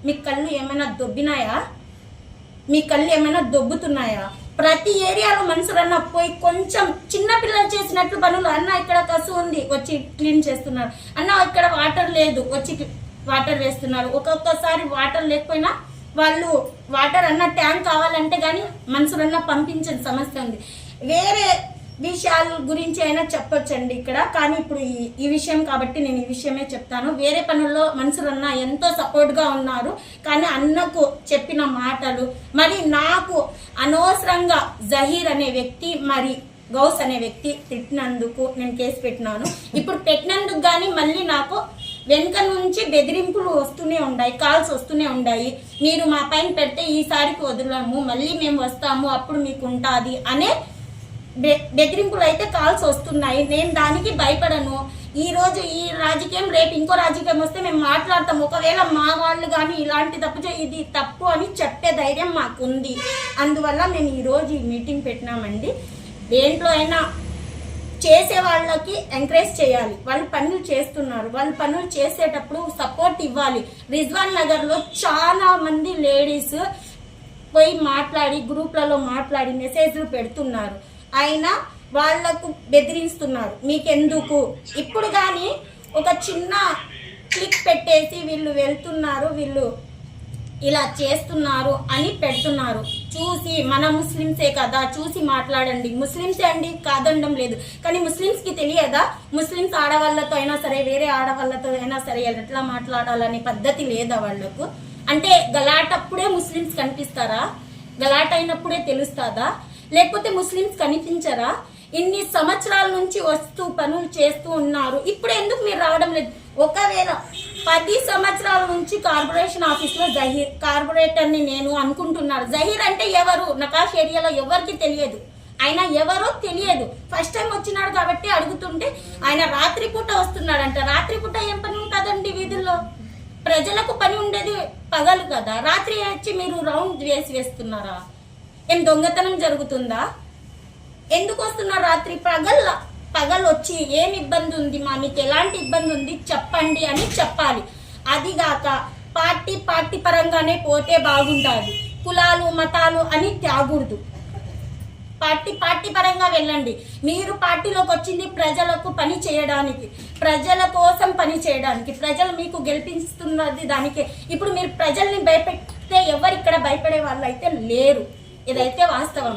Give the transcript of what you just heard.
మీ కళ్ళు ఏమైనా దొబ్బినాయా? మీ కళ్ళు ఏమైనా దొబ్బుతున్నాయా? ప్రతి ఏరియాలో మనుషులన్నా పోయి కొంచెం చిన్న పిల్లలు చేసినట్లు పనులు, అన్న ఇక్కడ కసు ఉంది వచ్చి క్లీన్ చేస్తున్నారు, అన్న ఇక్కడ వాటర్ లేదు వచ్చి వాటర్ వేస్తున్నారు. ఒక్కొక్కసారి వాటర్ లేకపోయినా వాళ్ళు వాటర్ అన్న ట్యాంక్ కావాలంటే కానీ మనుషులన్నా పంపించని సమస్య ఉంది. వేరే విషయాల గురించి అయినా చెప్పొచ్చండి ఇక్కడ, కానీ ఇప్పుడు ఈ విషయం కాబట్టి నేను ఈ విషయమే చెప్తాను. వేరే పనుల్లో మనుషులన్నా ఎంతో సపోర్ట్గా ఉన్నారు, కానీ అన్నకు చెప్పిన మాటలు మరి నాకు అనవసరంగా జహీర్ అనే వ్యక్తి మరి గౌస్ అనే వ్యక్తి తిట్టినందుకు నేను కేసు పెట్టినాను. ఇప్పుడు పెట్టినందుకు కానీ మళ్ళీ నాకు వెనుక నుంచి బెదిరింపులు వస్తూనే ఉన్నాయి, కాల్స్ వస్తూనే ఉన్నాయి. మీరు మా పైన పెడితే ఈసారికి వదలము, మళ్ళీ మేము వస్తాము అప్పుడు మీకు ఉంటుంది అనే బెదిరింపులు అయితే కాల్స్ వస్తున్నాయి. నేను దానికి భయపడను. ఈ రోజు ఈ రాజకీయం రేపు ఇంకో రాజకీయం వస్తే మేము మాట్లాడతాం. ఒకవేళ మా వాళ్ళు కానీ ఇలాంటి తప్పు ఇది తప్పు అని చెప్పే ధైర్యం మాకుంది. అందువల్ల మేము ఈరోజు ఈ మీటింగ్ పెట్టినామండి. దేంట్లో అయినా చేసే వాళ్ళకి ఎంకరేజ్ చేయాలి. వాళ్ళు పనులు చేస్తున్నారు, వాళ్ళు పనులు చేసేటప్పుడు సపోర్ట్ ఇవ్వాలి. రిజ్వాన్ నగర్లో చాలా మంది లేడీస్ పోయి మాట్లాడి గ్రూప్లలో మాట్లాడి మెసేజ్లు పెడుతున్నారు, అయినా వాళ్లకు బెదిరిస్తున్నారు. మీకెందుకు? ఇప్పుడు కానీ ఒక చిన్న క్లిక్ పెట్టేసి వీళ్ళు వెళ్తున్నారు, వీళ్ళు ఇలా చేస్తున్నారు అని పెడుతున్నారు. చూసి మన ముస్లిమ్సే కదా, చూసి మాట్లాడండి. ముస్లిమ్సే అండి, కాదనడం లేదు, కానీ ముస్లిమ్స్కి తెలియదా? ముస్లిమ్స్ ఆడవాళ్ళతో అయినా సరే వేరే ఆడవాళ్ళతో అయినా సరే ఎట్లా మాట్లాడాలనే పద్ధతి లేదా వాళ్లకు? అంటే గలాటప్పుడే ముస్లిమ్స్ కనిపిస్తారా? గలాట అయినప్పుడే తెలుస్తుందా? లేకపోతే ముస్లిమ్స్ కనిపించరా? ఇన్ని సంవత్సరాల నుంచి వస్తూ పనులు చేస్తూ ఉన్నారు, ఇప్పుడు ఎందుకు మీరు రావడం లేదు? ఒకవేళ 10 సంవత్సరాల నుంచి కార్పొరేషన్ ఆఫీస్లో జహీర్ కార్పొరేటర్ని నేను అనుకుంటున్నారు. జహీర్ అంటే ఎవరు? నకాష్ ఏరియాలో ఎవరికి తెలియదు, ఆయన ఎవరో తెలియదు. ఫస్ట్ టైం వచ్చినాడు కాబట్టి అడుగుతుంటే ఆయన రాత్రిపూట వస్తున్నాడంట. రాత్రిపూట ఏం పని ఉంటుందండి వీధుల్లో? ప్రజలకు పని ఉండేది పగలు కదా, రాత్రి వచ్చి మీరు రౌండ్ వేస్తున్నారా? ఏం దొంగతనం జరుగుతుందా? ఎందుకు వస్తున్నారు రాత్రి? పగలు వచ్చి ఏం ఇబ్బంది ఉంది మా, మీకు ఎలాంటి ఇబ్బంది ఉంది చెప్పండి అని చెప్పాలి. అదిగాక పార్టీ పరంగానే పోతే బాగుంటుంది. కులాలు మతాలు అని త్యాగూడదు. పార్టీ పరంగా వెళ్ళండి. మీరు పార్టీలోకి వచ్చింది ప్రజలకు పని చేయడానికి, ప్రజల కోసం పని చేయడానికి. ప్రజలు మీకు గెలిపిస్తున్నది దానికే. ఇప్పుడు మీరు ప్రజల్ని భయపెడితే ఎవరు ఇక్కడ భయపడే వాళ్ళు అయితే లేరు. ఇదైతే వాస్తవం.